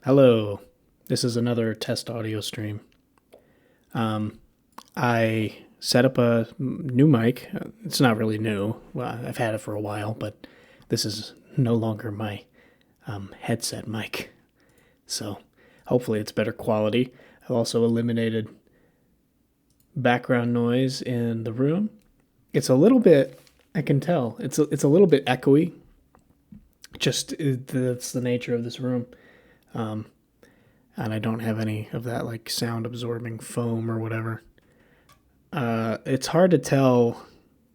Hello, this is another test audio stream. I set up a new mic. It's not really new. Well, I've had it for a while, but this is no longer my headset mic. So hopefully it's better quality. I've also eliminated background noise in the room. It's a little bit, I can tell, it's a little bit echoey. Just that's the nature of this room. And I don't have any of that like sound absorbing foam or whatever. It's hard to tell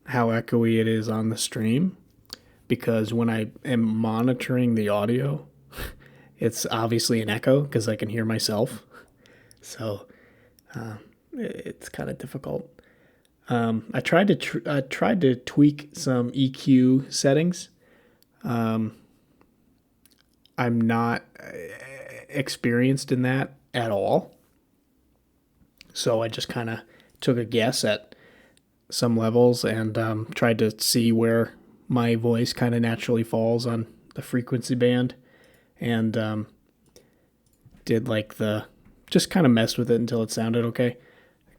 how echoey it is on the stream because when I am monitoring the audio, it's obviously an echo because I can hear myself. So it's kind of difficult. I tried to tweak some EQ settings. I'm not experienced in that at all. So I just kind of took a guess at some levels and tried to see where my voice kind of naturally falls on the frequency band and did like the just kind of messed with it until it sounded okay.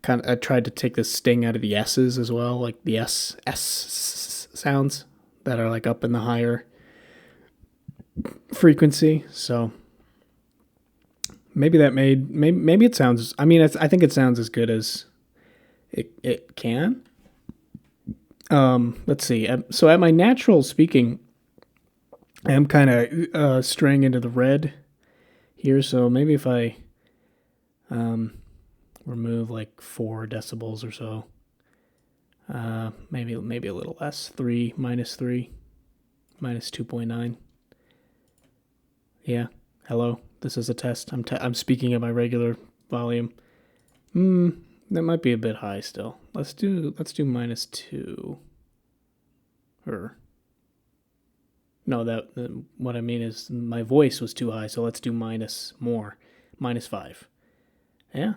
I tried to take the sting out of the S's as well, like the S sounds that are like up in the higher frequency. So maybe maybe it sounds. I mean, I think it sounds as good as it can. Let's see. So at my natural speaking, I am kind of straying into the red here. So maybe if I remove like 4 decibels or so, maybe a little less. 3, minus 2.9. Yeah. Hello. This is a test. I'm speaking at my regular volume. That might be a bit high still. Let's do -2. Or no, what I mean is my voice was too high, so let's do -5. Yeah.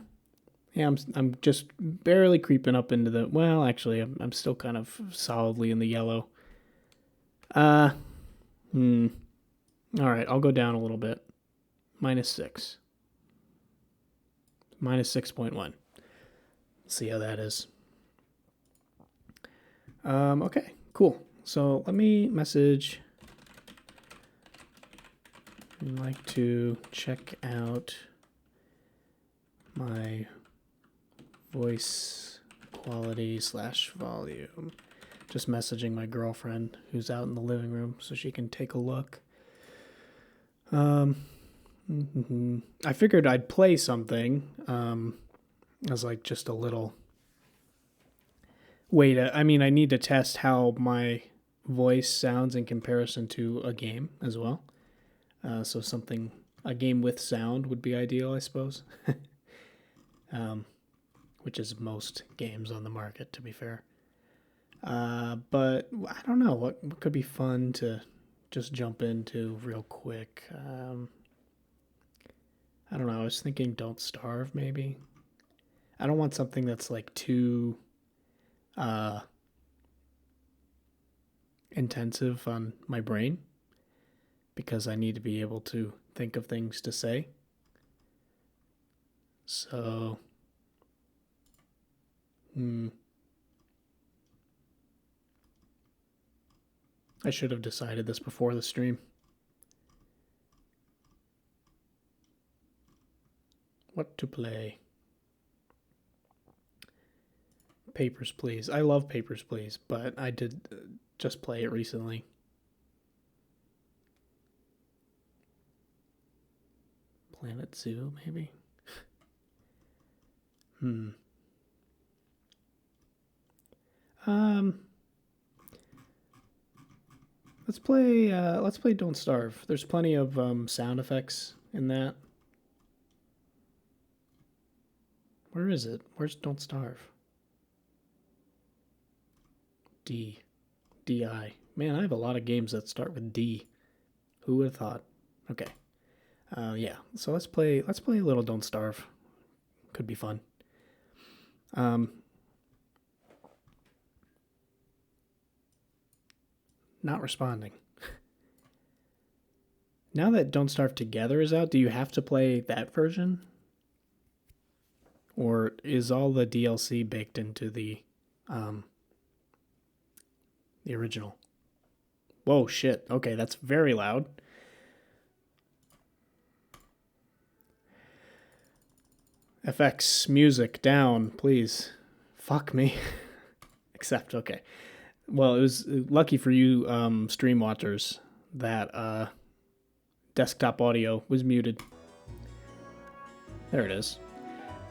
Yeah, I'm just barely creeping up into the well, actually I'm still kind of solidly in the yellow. All right, I'll go down a little bit. -6. -6.1. See how that is. Okay, cool. So let me message. I'd like to check out my voice quality / volume. Just messaging my girlfriend who's out in the living room so she can take a look. I figured I'd play something as like just a little way to. I mean, I need to test how my voice sounds in comparison to a game as well. So a game with sound would be ideal, I suppose. Which is most games on the market, to be fair. But I don't know what could be fun to just jump into real quick. I don't know. I was thinking Don't Starve, maybe. I don't want something that's like too intensive on my brain because I need to be able to think of things to say. So, I should have decided this before the stream. What to play? Papers, Please. I love Papers, Please, but I did just play it recently. Planet Zoo, maybe? Let's play Don't Starve. There's plenty of sound effects in that. Where is it? Where's Don't Starve? D. D-I. Man, I have a lot of games that start with D. Who would have thought? Okay. Yeah. So let's play a little Don't Starve. Could be fun. Not responding. Now that Don't Starve Together is out, do you have to play that version? Or is all the DLC baked into the original? Whoa, shit. Okay, that's very loud. FX music down, please. Fuck me. Except, okay. Well, it was lucky for you stream watchers that desktop audio was muted. There it is.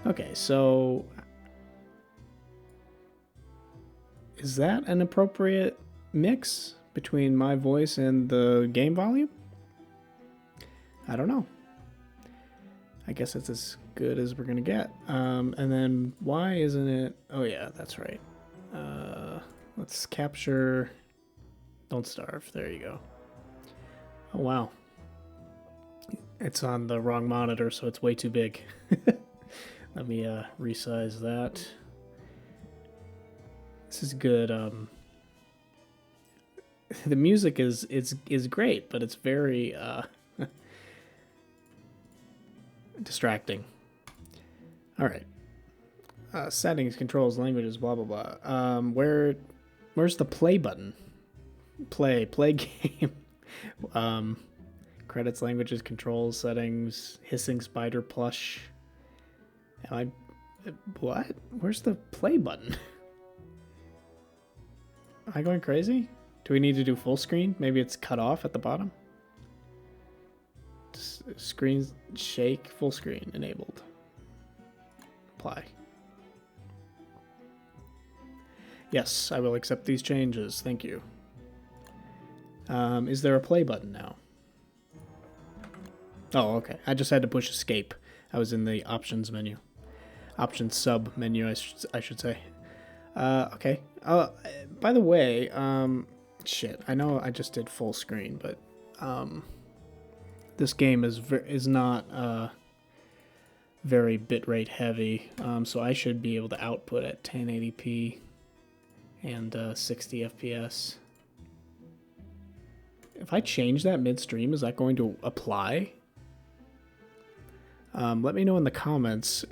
Okay, so is that an appropriate mix between my voice and the game volume? I don't know. I guess it's as good as we're gonna get. And then why isn't it? Oh yeah, that's right. Let's capture Don't Starve. There you go. Oh wow. It's on the wrong monitor, so it's way too big. Let me resize that. This is good. The music is great, but it's very distracting. All right. Settings, controls, languages, blah blah blah. Where's the play button? Play game. Credits, languages, controls, settings, hissing spider plush. What? Where's the play button? Am I going crazy? Do we need to do full screen? Maybe it's cut off at the bottom. Screen shake, full screen enabled. Apply. Yes, I will accept these changes. Thank you. Is there a play button now? Oh, okay. I just had to push escape. I was in the options menu. Options sub menu, I should say. Okay. By the way, shit. I know I just did full screen, but this game is not very bitrate heavy, so I should be able to output at 1080p and 60 FPS. If I change that midstream, is that going to apply? Let me know in the comments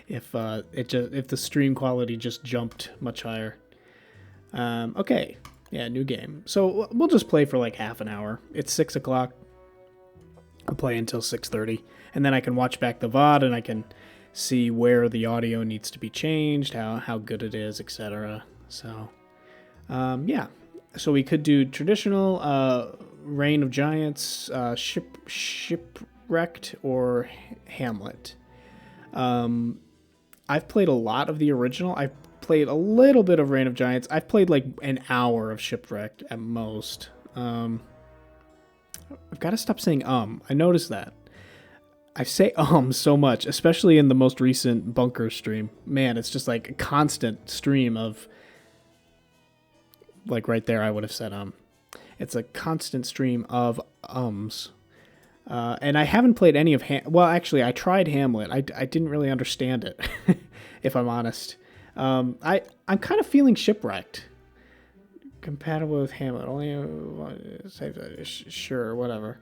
if the stream quality just jumped much higher. Okay, yeah, new game. So we'll just play for like half an hour. It's 6 o'clock. I'll play until 6:30, and then I can watch back the VOD and I can see where the audio needs to be changed, how good it is, etc. So, yeah. So we could do traditional Reign of Giants, Shipwrecked, or Hamlet. I've played a lot of the original. I've played a little bit of Reign of Giants. I've played like an hour of Shipwrecked at most. I've got to stop saying I noticed that. I say so much, especially in the most recent Bunker stream. Man, it's just like a constant stream of... Like right there, I would have said It's a constant stream of ums. And I haven't played any of well, actually, I tried Hamlet. I didn't really understand it, if I'm honest. I'm kind of feeling Shipwrecked. Compatible with Hamlet. Only sure, whatever.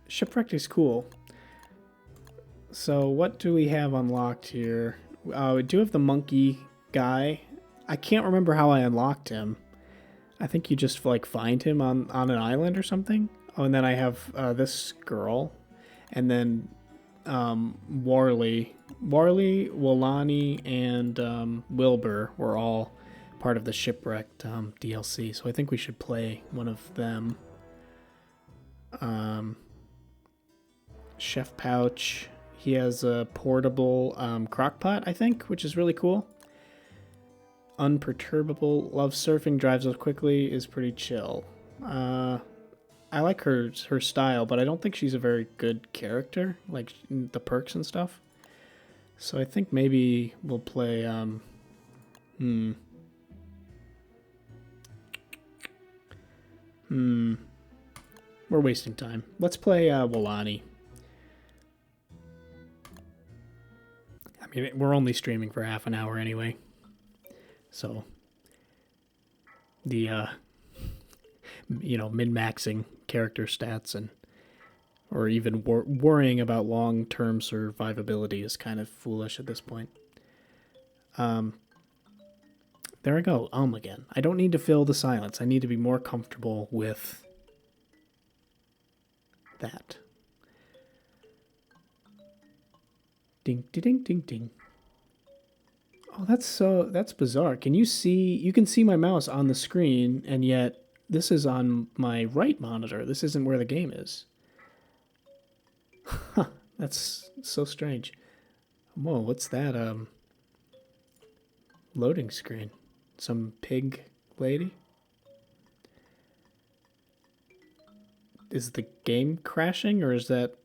Shipwrecked is cool. So what do we have unlocked here? We do have the monkey guy. I can't remember how I unlocked him. I think you just like find him on an island or something. Oh, and then I have this girl, and then Warley, Wolani, and Wilbur were all part of the Shipwrecked DLC. So I think we should play one of them. Chef Pouch. He has a portable crock pot, I think, which is really cool. Unperturbable, loves surfing, drives us quickly, is pretty chill. I like her style, but I don't think she's a very good character, like the perks and stuff. So I think maybe we'll play, we're wasting time. Let's play Wolani. I mean, we're only streaming for half an hour anyway. So, min-maxing character stats or even worrying about long-term survivability is kind of foolish at this point. There I go, again. I don't need to fill the silence. I need to be more comfortable with that. Ding, ding, ding, ding, ding. Oh, that's bizarre. You can see my mouse on the screen, and yet this is on my right monitor. This isn't where the game is. Huh, that's so strange. Whoa, what's that, loading screen? Some pig lady? Is the game crashing, or is that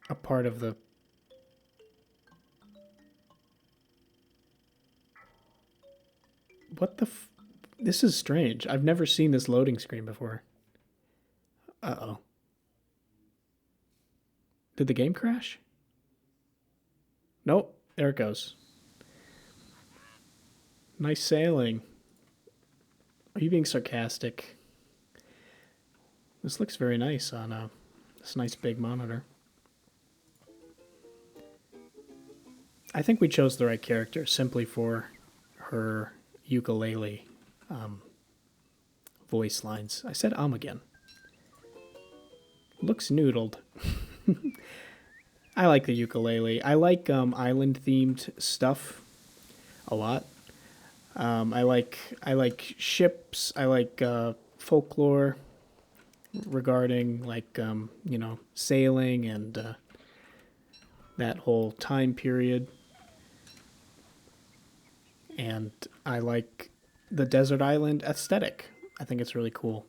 a part of the... What the This is strange. I've never seen this loading screen before. Uh-oh. Did the game crash? Nope. There it goes. Nice sailing. Are you being sarcastic? This looks very nice on this nice big monitor. I think we chose the right character simply for her ukulele voice lines. I said again. Looks noodled. I like the ukulele. I like island-themed stuff a lot. I like ships. I like folklore regarding sailing and that whole time period. And I like the desert island aesthetic. I think it's really cool.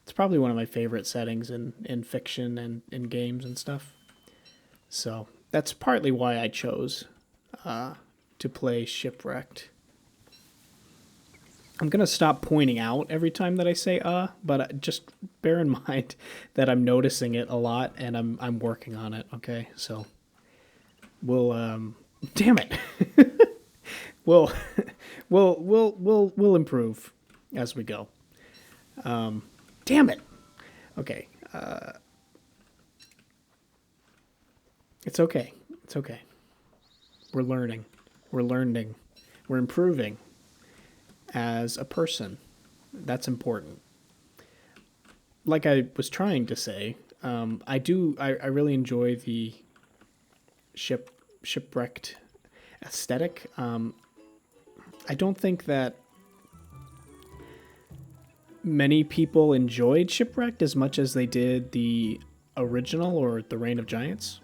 It's probably one of my favorite settings in fiction and in games and stuff. So that's partly why I chose to play Shipwrecked. I'm going to stop pointing out every time that I say but just bear in mind that I'm noticing it a lot and I'm working on it, okay? So we'll damn it. we'll improve as we go. Damn it. Okay. It's okay. It's okay. We're learning. We're learning. We're improving as a person. That's important. Like I was trying to say, I really enjoy the shipwrecked aesthetic. I don't think that many people enjoyed Shipwrecked as much as they did the original or the Reign of Giants.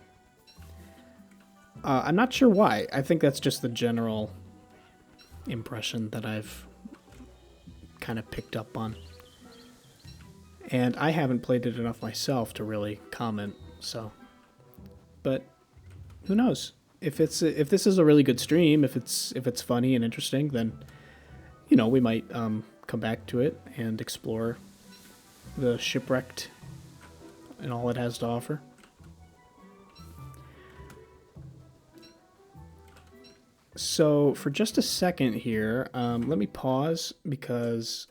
I'm not sure why. I think that's just the general impression that I've kind of picked up on. And I haven't played it enough myself to really comment, so. But who knows? If this is a really good stream, if it's funny and interesting, then we might come back to it and explore the Shipwrecked and all it has to offer. So for just a second here, let me pause because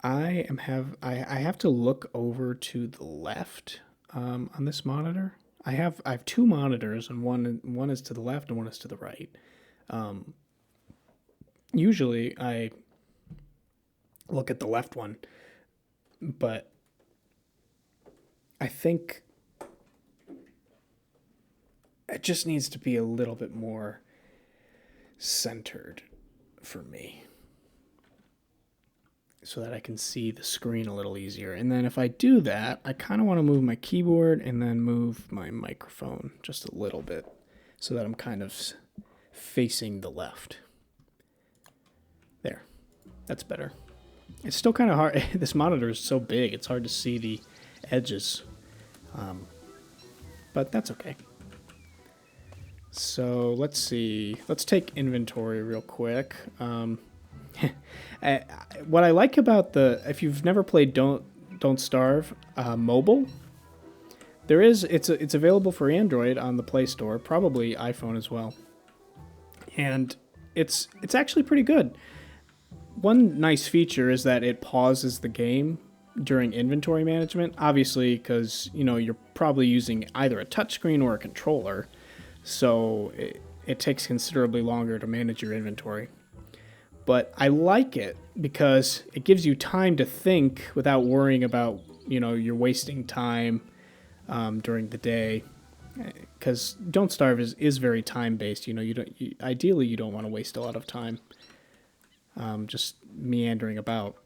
I have to look over to the left on this monitor. I have two monitors, and one is to the left and one is to the right. Usually I look at the left one, but I think it just needs to be a little bit more centered for me so that I can see the screen a little easier. And then if I do that, I kind of want to move my keyboard and then move my microphone just a little bit so that I'm kind of facing the left. There. That's better. It's still kind of hard. This monitor is so big, it's hard to see the edges. But that's okay. So let's see. Let's take inventory real quick. What I like about if you've never played Don't Starve mobile, it's available for Android on the Play Store, probably iPhone as well, and it's actually pretty good. One nice feature is that it pauses the game during inventory management. Obviously, because you're probably using either a touchscreen or a controller, so it takes considerably longer to manage your inventory. But I like it because it gives you time to think without worrying about you're wasting time during the day. Because Don't Starve is very time based. Ideally you don't want to waste a lot of time just meandering about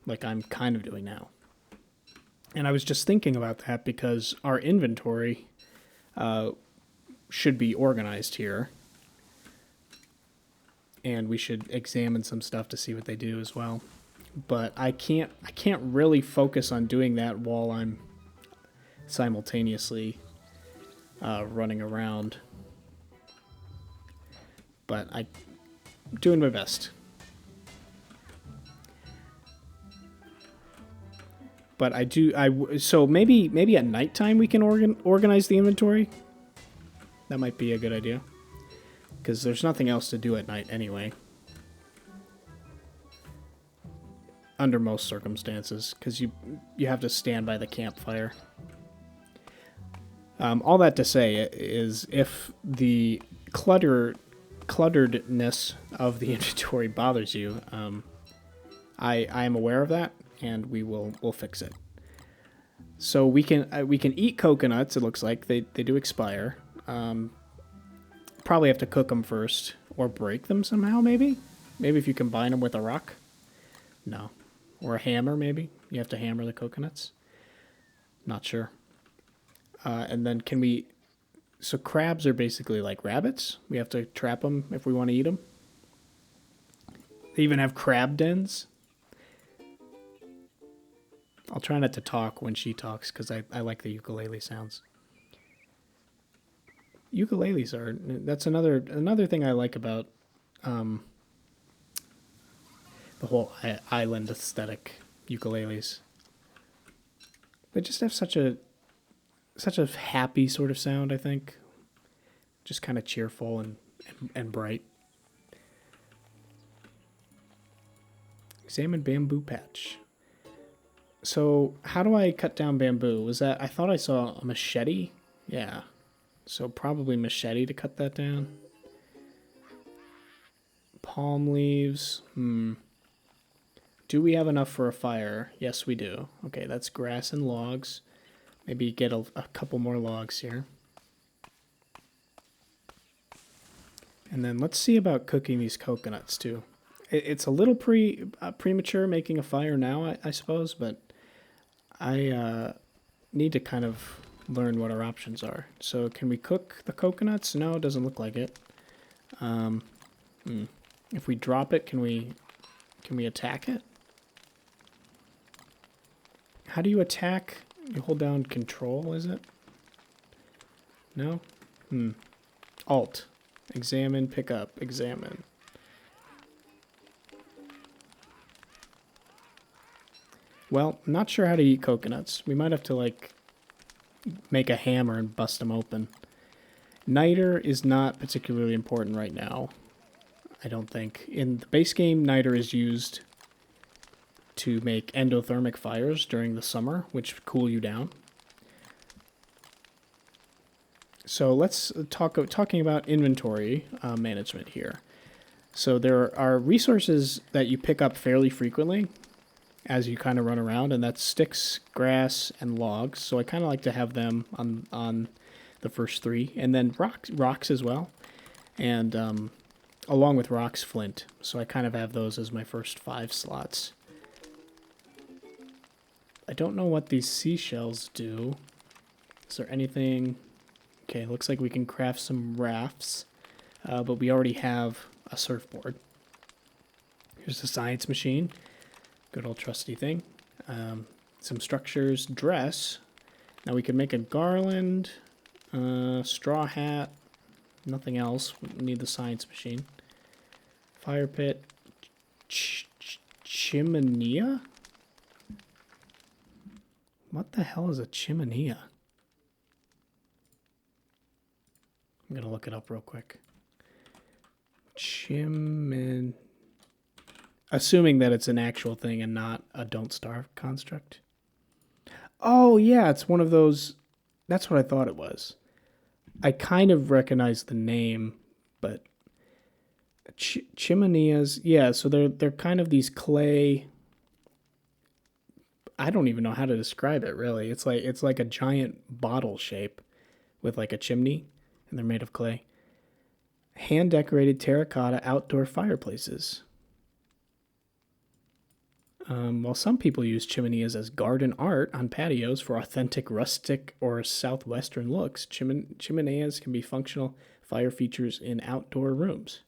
like I'm kind of doing now. And I was just thinking about that because our inventory should be organized here, and we should examine some stuff to see what they do as well. But I can't really focus on doing that while I'm simultaneously running around. But I'm doing my best. But so maybe at nighttime we can organize the inventory. That might be a good idea, because there's nothing else to do at night anyway. Under most circumstances, because you have to stand by the campfire. All that to say is, if the clutteredness of the inventory bothers you, I am aware of that, and we'll fix it. So we can eat coconuts. It looks like they do expire. Probably have to cook them first or break them somehow. Maybe if you combine them with a rock. No, or a hammer. Maybe you have to hammer the coconuts. Not sure. And then so crabs are basically like rabbits. We have to trap them if we want to eat them. They even have crab dens. I'll try not to talk when she talks because I like the ukulele sounds. Ukuleles that's another thing I like about the whole island aesthetic. Ukuleles. They just have such a happy sort of sound, I think. Just kind of cheerful and bright. Examine bamboo patch. So how do I cut down bamboo? I thought I saw a machete? Yeah. So probably machete to cut that down. Palm leaves. Do we have enough for a fire? Yes, we do. Okay, that's grass and logs. Maybe get a couple more logs here. And then let's see about cooking these coconuts too. It's a little premature making a fire now, I suppose, but I need to kind of learn what our options are. So can we cook the coconuts? No, it doesn't look like it. If we drop it, can we attack it? How do you attack? You hold down control, is it? No? Alt. Examine, pick up, examine. Well, not sure how to eat coconuts. We might have to, make a hammer and bust them open. Niter is not particularly important right now, I don't think. In the base game, niter is used to make endothermic fires during the summer, which cool you down. So let's talking about inventory management here. So there are resources that you pick up fairly frequently as you kind of run around, and that's sticks, grass, and logs. So I kind of like to have them on the first three, and then rocks as well, and along with rocks, flint. So I kind of have those as my first 5 slots. I don't know what these seashells do. Is there anything? Okay, looks like we can craft some rafts, but we already have a surfboard. Here's the science machine. Good old trusty thing. Some structures. Dress. Now we can make a garland, straw hat, nothing else. We need the science machine. Fire pit. Chimenea? What the hell is a chimenea? I'm going to look it up real quick. Assuming that it's an actual thing and not a Don't Starve construct. Oh, yeah, it's one of those. That's what I thought it was. I kind of recognize the name, but chimeneas, yeah, so they're kind of these clay. I don't even know how to describe it really. It's like a giant bottle shape with like a chimney, and they're made of clay. Hand decorated terracotta outdoor fireplaces. While some people use chimeneas as garden art on patios for authentic rustic or southwestern looks, chimeneas can be functional fire features in outdoor rooms.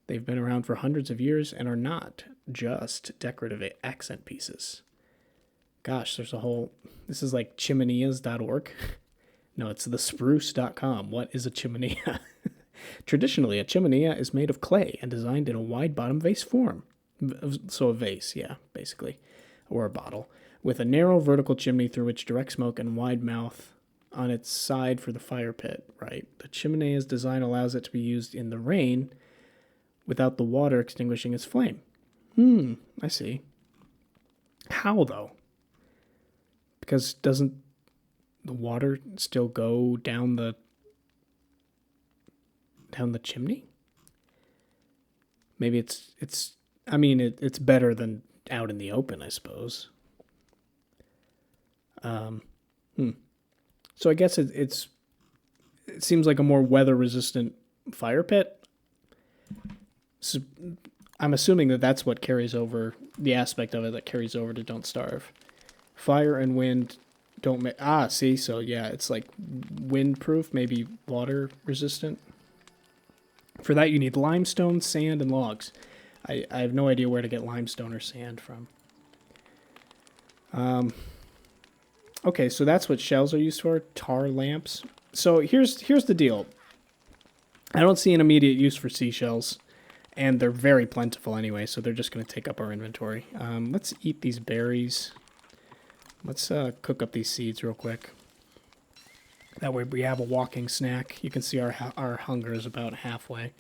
They've been around for hundreds of years and are not just decorative accent pieces. Gosh, there's a whole. This is like chimeneas.org. No, it's thespruce.com. What is a chimenea? Traditionally, a chimenea is made of clay and designed in a wide bottom vase form. So a vase, yeah, basically, or a bottle, with a narrow vertical chimney through which direct smoke and wide mouth on its side for the fire pit, right? The chimenea's design allows it to be used in the rain without the water extinguishing its flame. I see. How, though? Because doesn't the water still go down the chimney? Maybe it's I mean it's better than out in the open, I suppose. Um, hmm. So I guess it seems like a more weather resistant fire pit. So I'm assuming that that's what carries over, the aspect of it that carries over to Don't Starve. Fire and wind don't see, so yeah, it's like windproof, maybe water resistant. For that you need limestone, sand, and logs. I have no idea where to get limestone or sand from. Okay, so that's what shells are used for, tar lamps. So here's the deal. I don't see an immediate use for seashells, and they're very plentiful anyway, so they're just going to take up our inventory. Let's eat these berries. Let's cook up these seeds real quick. That way we have a walking snack. You can see our hunger is about halfway.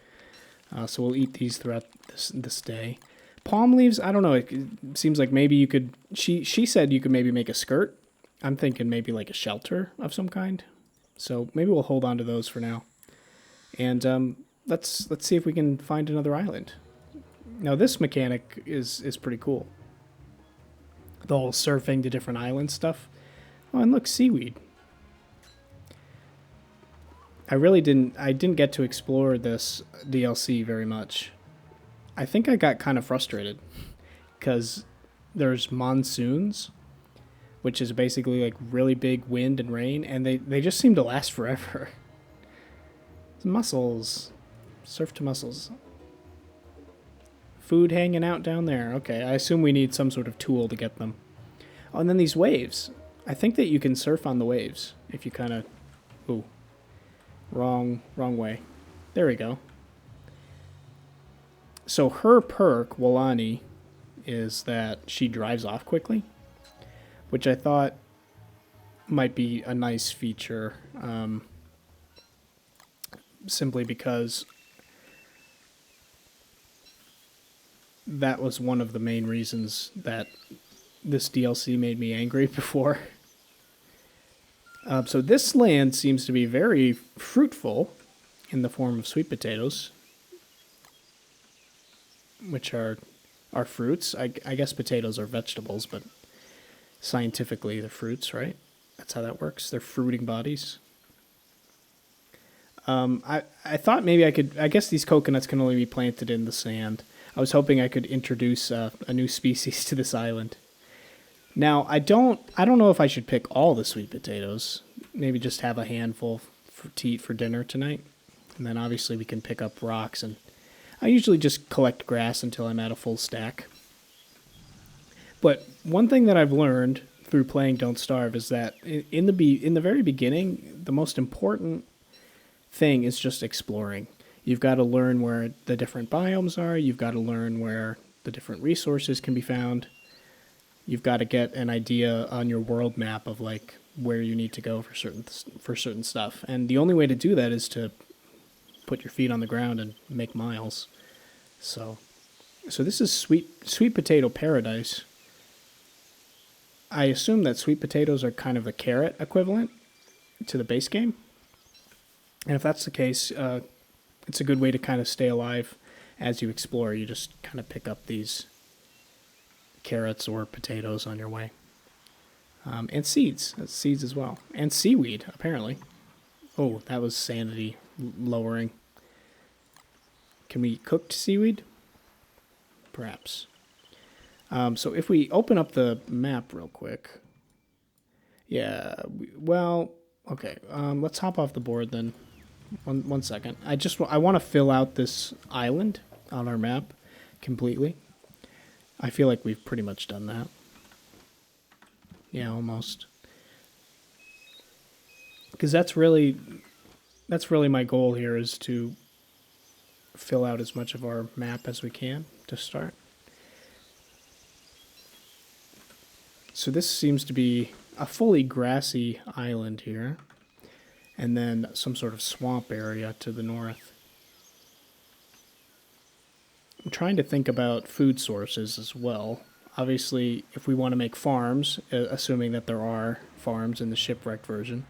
So we'll eat these throughout this day. Palm leaves, I don't know. It seems like maybe you could. She said you could maybe make a skirt. I'm thinking maybe like a shelter of some kind. So maybe we'll hold on to those for now. And let's see if we can find another island. Now this mechanic is pretty cool. The whole surfing to different island stuff. Oh, and look, seaweed. I didn't get to explore this DLC very much. I think I got kind of frustrated because there's monsoons, which is basically like really big wind and rain, and they just seem to last forever. Mussels. Surf to mussels. Food hanging out down there. Okay, I assume we need some sort of tool to get them. Oh, and then these waves. I think that you can surf on the waves if you kind of... Ooh. Wrong way. There we go. So her perk, Walani, is that she drives off quickly, which I thought might be a nice feature, simply because that was one of the main reasons that this DLC made me angry before. So this land seems to be very fruitful in the form of sweet potatoes, which are fruits. I guess potatoes are vegetables, but scientifically they're fruits, right? That's how that works. They're fruiting bodies. I thought maybe I could... I guess these coconuts can only be planted in the sand. I was hoping I could introduce a new species to this island. Now, I don't know if I should pick all the sweet potatoes. Maybe just have a handful to eat for dinner tonight. And then obviously we can pick up rocks. And I usually just collect grass until I'm at a full stack. But one thing that I've learned through playing Don't Starve is that in the very beginning, the most important thing is just exploring. You've got to learn where the different biomes are. You've got to learn where the different resources can be found. You've got to get an idea on your world map of like where you need to go for certain stuff. And the only way to do that is to put your feet on the ground and make miles. So this is sweet potato paradise. I assume that sweet potatoes are kind of the carrot equivalent to the base game. And if that's the case, it's a good way to kind of stay alive as you explore. You just kind of pick up these carrots or potatoes on your way. And seeds. That's seeds as well. And seaweed, apparently. Oh, that was sanity lowering. Can we eat cooked seaweed? Perhaps. So if we open up the map real quick. Yeah, well, okay. Let's hop off the board then. One second. I want to fill out this island on our map completely. I feel like we've pretty much done that. Yeah, almost. Because that's really my goal here, is to fill out as much of our map as we can to start. So this seems to be a fully grassy island here, and then some sort of swamp area to the north. I'm trying to think about food sources as well. Obviously, if we want to make farms, assuming that there are farms in the shipwrecked version.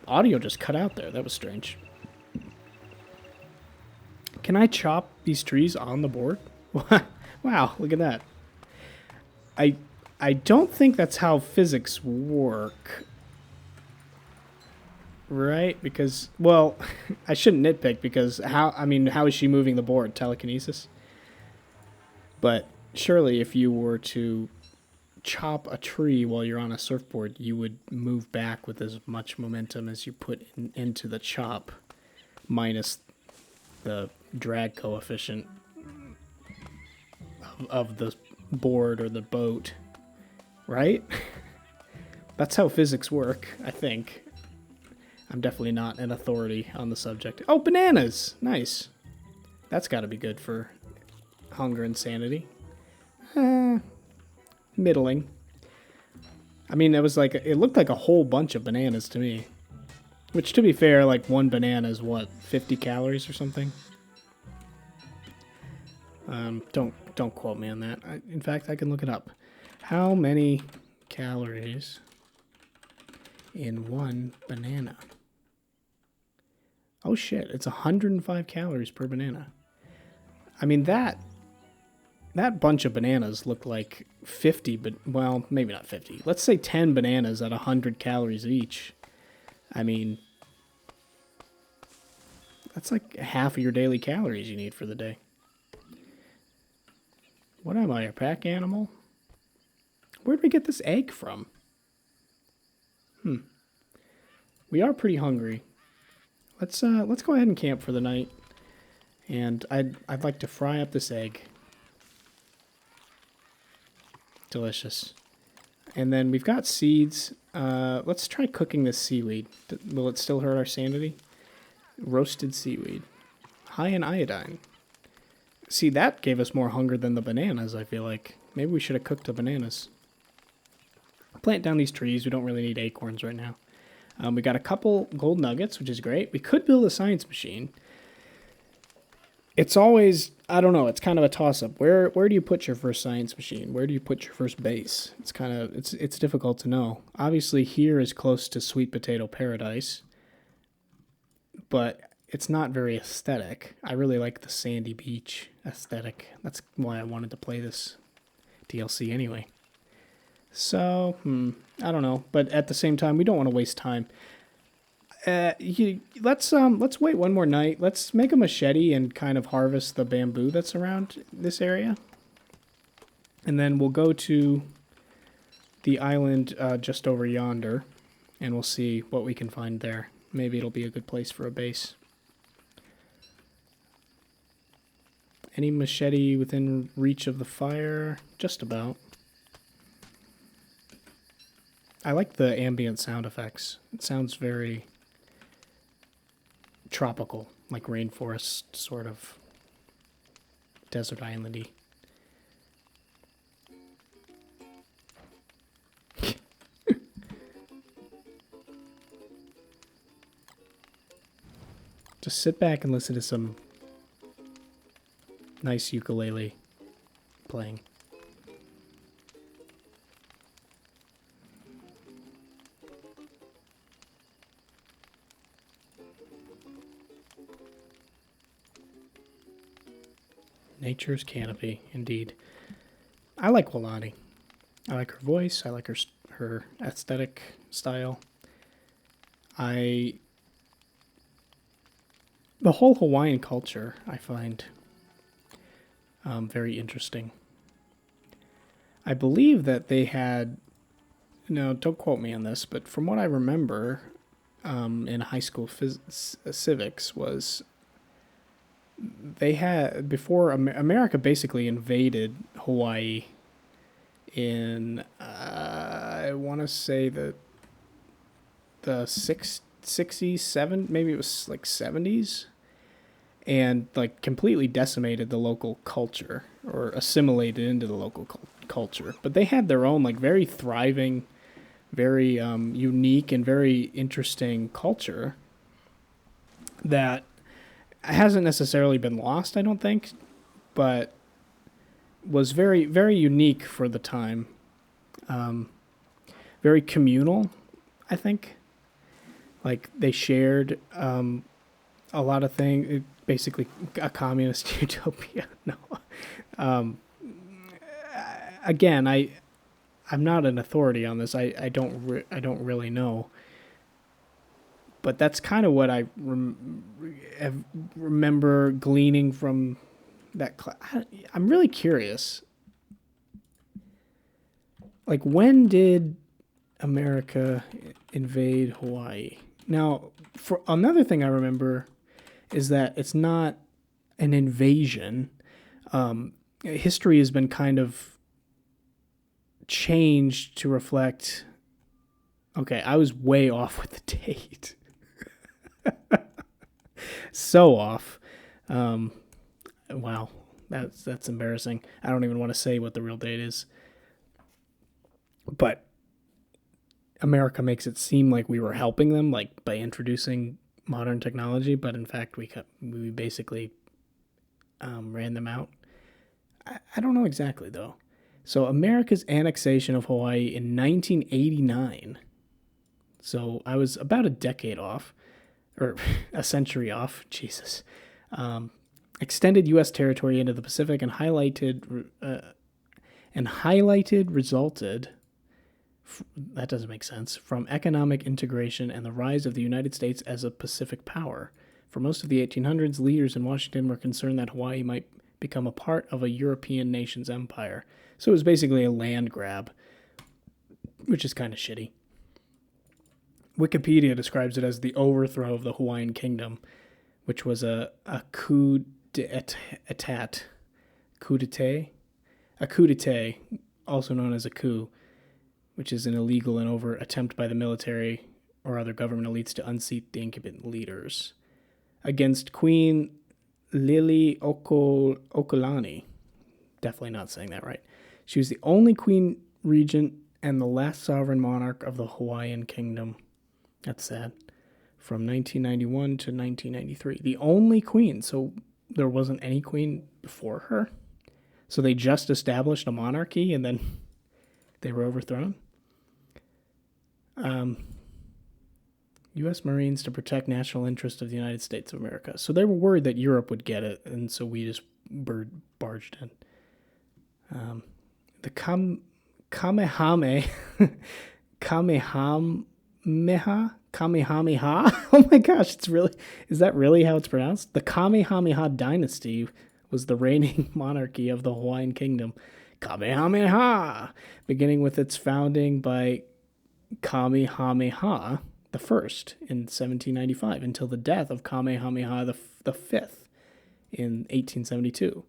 Audio just cut out there. That was strange. Can I chop these trees on the board? Wow, look at that. I don't think that's how physics work. Right? Because, well, I shouldn't nitpick, because how is she moving the board? Telekinesis? But surely if you were to chop a tree while you're on a surfboard, you would move back with as much momentum as you put into the chop, minus the drag coefficient of the board or the boat. Right? That's how physics work, I think. I'm definitely not an authority on the subject. Oh, bananas! Nice. That's got to be good for hunger and sanity. Middling. I mean, it looked like a whole bunch of bananas to me. Which, to be fair, like one banana is what, 50 calories or something? Don't quote me on that. In fact, I can look it up. How many calories in one banana? Oh shit, it's 105 calories per banana. I mean, that bunch of bananas looked like 50, but, well, maybe not 50. Let's say 10 bananas at 100 calories each. I mean, that's like half of your daily calories you need for the day. What am I, a pack animal? Where'd we get this egg from? We are pretty hungry. Let's go ahead and camp for the night. And I'd like to fry up this egg. Delicious. And then we've got seeds. Let's try cooking this seaweed. Will it still hurt our sanity? Roasted seaweed. High in iodine. See, that gave us more hunger than the bananas, I feel like. Maybe we should have cooked the bananas. Plant down these trees. We don't really need acorns right now. We got a couple gold nuggets, which is great. We could build a science machine. It's always, I don't know, it's kind of a toss-up. Where do you put your first science machine? Where do you put your first base? It's kind of, it's difficult to know. Obviously, here is close to Sweet Potato Paradise, but it's not very aesthetic. I really like the sandy beach aesthetic. That's why I wanted to play this DLC anyway. So, I don't know. But at the same time, we don't want to waste time. Let's wait one more night. Let's make a machete and kind of harvest the bamboo that's around this area. And then we'll go to the island just over yonder, and we'll see what we can find there. Maybe it'll be a good place for a base. Any machete within reach of the fire? Just about. I like the ambient sound effects. It sounds very tropical, like rainforest, sort of desert islandy. Just sit back and listen to some nice ukulele playing. Nature's canopy, indeed. I like Walani. I like her voice. I like her aesthetic style. I the whole Hawaiian culture I find very interesting. I believe that they had, no, don't quote me on this, but from what I remember in high school civics was they had, before America basically invaded Hawaii in, I want to say the 60s, maybe it was like 70s, and like completely decimated the local culture or assimilated into the local culture. But they had their own like very thriving, very unique and very interesting culture that hasn't necessarily been lost, I don't think, but was very, very unique for the time. Very communal, I think. Like they shared a lot of things. Basically, a communist utopia. No. Again, I'm not an authority on this. I don't really know. But that's kind of what I remember gleaning from that class. I'm really curious. Like, when did America invade Hawaii? Now, for another thing I remember is that it's not an invasion. History has been kind of changed to reflect. Okay, I was way off with the date. So off. Wow, that's embarrassing. I don't even want to say what the real date is. But America makes it seem like we were helping them, like by introducing modern technology, but in fact we basically ran them out. I don't know exactly though. So America's annexation of Hawaii in 1989. So I was about a decade off, or a century off. Jesus. Extended U.S. territory into the Pacific and resulted. That doesn't make sense. From economic integration and the rise of the United States as a Pacific power. For most of the 1800s, leaders in Washington were concerned that Hawaii might become a part of a European nation's empire. So it was basically a land grab, which is kind of shitty. Wikipedia describes it as the overthrow of the Hawaiian kingdom, which was a coup d'etat, also known as a coup, which is an illegal and overt attempt by the military or other government elites to unseat the incumbent leaders, against Queen Liliuokalani. Definitely not saying that right. She was the only queen regent and the last sovereign monarch of the Hawaiian kingdom. That's sad. From 1991 to 1993. The only queen. So there wasn't any queen before her. So they just established a monarchy and then they were overthrown. U.S. Marines to protect national interests of the United States of America. So they were worried that Europe would get it, and so we just barged in. The Kamehameha. Oh my gosh, is that really how it's pronounced? The Kamehameha dynasty was the reigning monarchy of the Hawaiian kingdom. Kamehameha, beginning with its founding by Kamehameha the First in 1795 until the death of Kamehameha the Fifth in 1872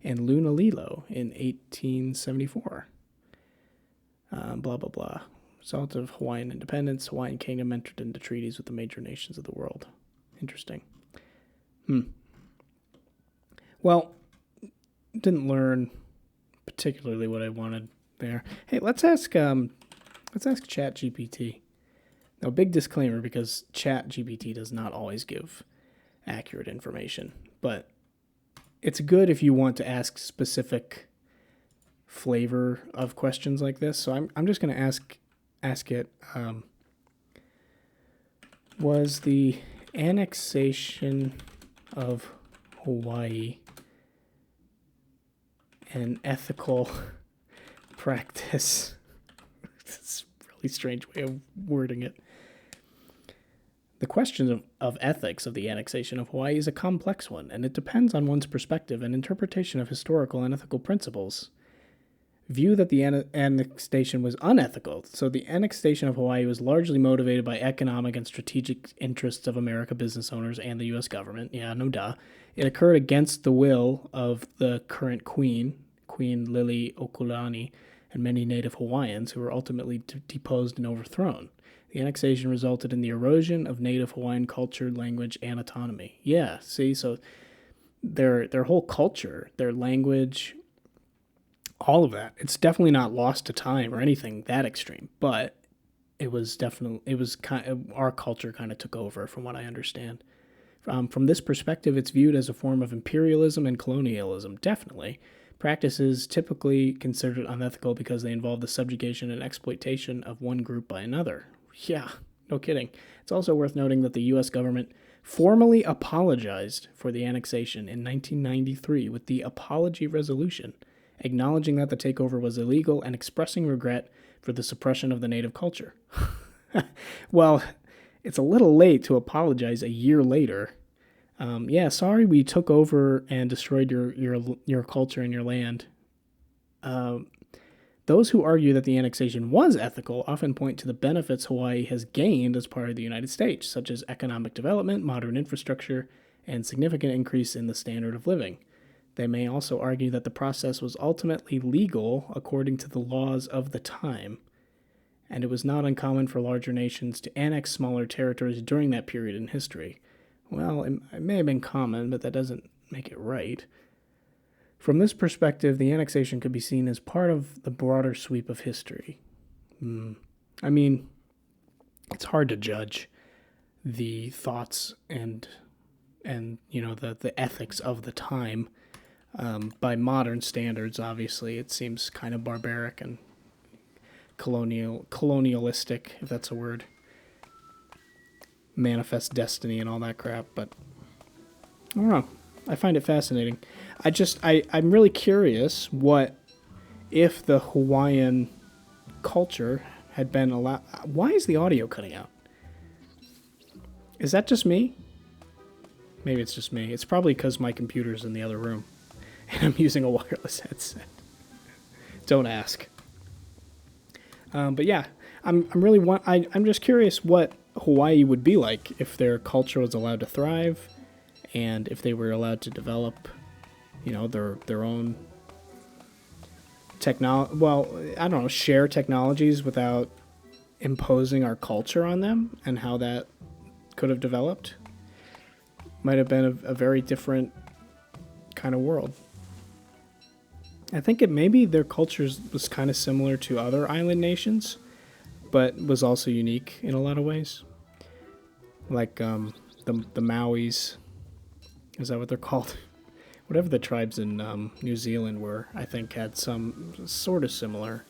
and Lunalilo in 1874. Blah, blah, blah. Result of Hawaiian independence, Hawaiian kingdom entered into treaties with the major nations of the world. Interesting. Well, didn't learn particularly what I wanted there. Hey, let's ask ChatGPT. Now, big disclaimer, because ChatGPT does not always give accurate information, but it's good if you want to ask specific flavor of questions like this. So I'm just going to ask it, was the annexation of Hawaii an ethical practice. It's a really strange way of wording it. The question of ethics of the annexation of Hawaii is a complex one, and it depends on one's perspective and interpretation of historical and ethical principles. View that the annexation was unethical. So the annexation of Hawaii was largely motivated by economic and strategic interests of America business owners and the U.S. government. Yeah, no duh. It occurred against the will of the current queen, Queen Liliuokalani, and many native Hawaiians who were ultimately deposed and overthrown. The annexation resulted in the erosion of native Hawaiian culture, language, and autonomy. Yeah, see, so their whole culture, their language, all of that, it's definitely not lost to time or anything that extreme, but it was kind of, our culture kind of took over from what I understand. From this perspective, it's viewed as a form of imperialism and colonialism, definitely. Practices typically considered unethical because they involve the subjugation and exploitation of one group by another. Yeah, no kidding. It's also worth noting that the U.S. government formally apologized for the annexation in 1993 with the Apology Resolution, acknowledging that the takeover was illegal and expressing regret for the suppression of the native culture. Well, it's a little late to apologize a year later. Yeah, sorry we took over and destroyed your culture and your land. Those who argue that the annexation was ethical often point to the benefits Hawaii has gained as part of the United States, such as economic development, modern infrastructure, and significant increase in the standard of living. They may also argue that the process was ultimately legal according to the laws of the time, and it was not uncommon for larger nations to annex smaller territories during that period in history. Well, it may have been common, but that doesn't make it right. From this perspective, the annexation could be seen as part of the broader sweep of history. I mean, it's hard to judge the thoughts and the ethics of the time. By modern standards, obviously, it seems kind of barbaric and colonialistic, if that's a word. Manifest destiny and all that crap, but I don't know. I find it fascinating. I'm really curious what if the Hawaiian culture had been allowed. Why is the audio cutting out? Is that just me? Maybe it's just me. It's probably because my computer's in the other room and I'm using a wireless headset. Don't ask. But yeah, I'm just curious what Hawaii would be like if their culture was allowed to thrive, and if they were allowed to develop, their own share technologies without imposing our culture on them, and how that could have developed. Might have been a very different kind of world. I think maybe their culture was kind of similar to other island nations, but was also unique in a lot of ways. Like the Maoris, is that what they're called? Whatever the tribes in New Zealand were, I think had some sort of similar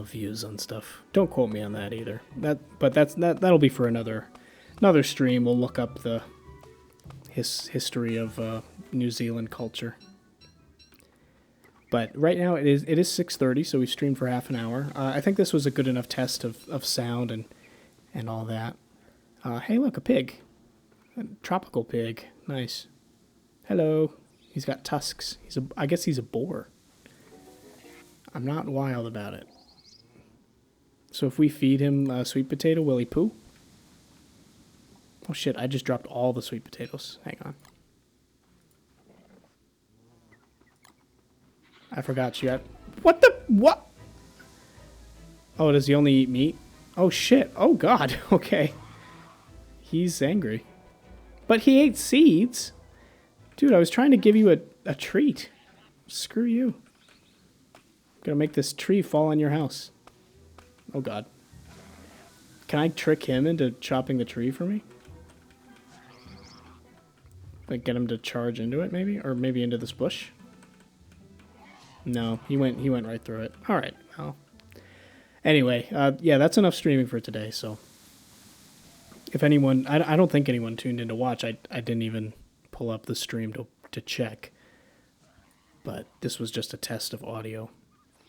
views on stuff. Don't quote me on that either. That'll be for another stream. We'll look up the history of New Zealand culture. But right now it is 6:30, so we streamed for half an hour. I think this was a good enough test of sound and all that. Hey, look, a pig. A tropical pig. Nice. Hello. He's got tusks. I guess he's a boar. I'm not wild about it. So if we feed him sweet potato, will he poo? Oh shit, I just dropped all the sweet potatoes. Hang on. I forgot you had... What? Oh, does he only eat meat? Oh shit. Oh god. Okay. He's angry. But he ate seeds. Dude, I was trying to give you a treat. Screw you. I'm gonna make this tree fall on your house. Oh god. Can I trick him into chopping the tree for me? Like get him to charge into it maybe? Or maybe into this bush? No, he went right through it. All right. Well. Anyway, yeah, that's enough streaming for today. So, if anyone, I don't think anyone tuned in to watch. I didn't even pull up the stream to check. but this was just a test of audio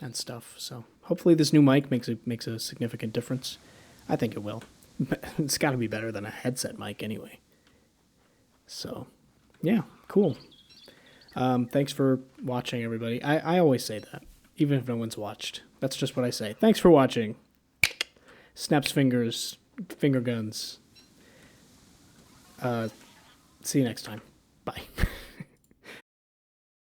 and stuff. So hopefully this new mic makes a significant difference. I think it will. It's got to be better than a headset mic anyway. So, yeah, cool. Thanks for watching, everybody. I always say that, even if no one's watched. That's just what I say. Thanks for watching. Snaps fingers, finger guns. See you next time. Bye.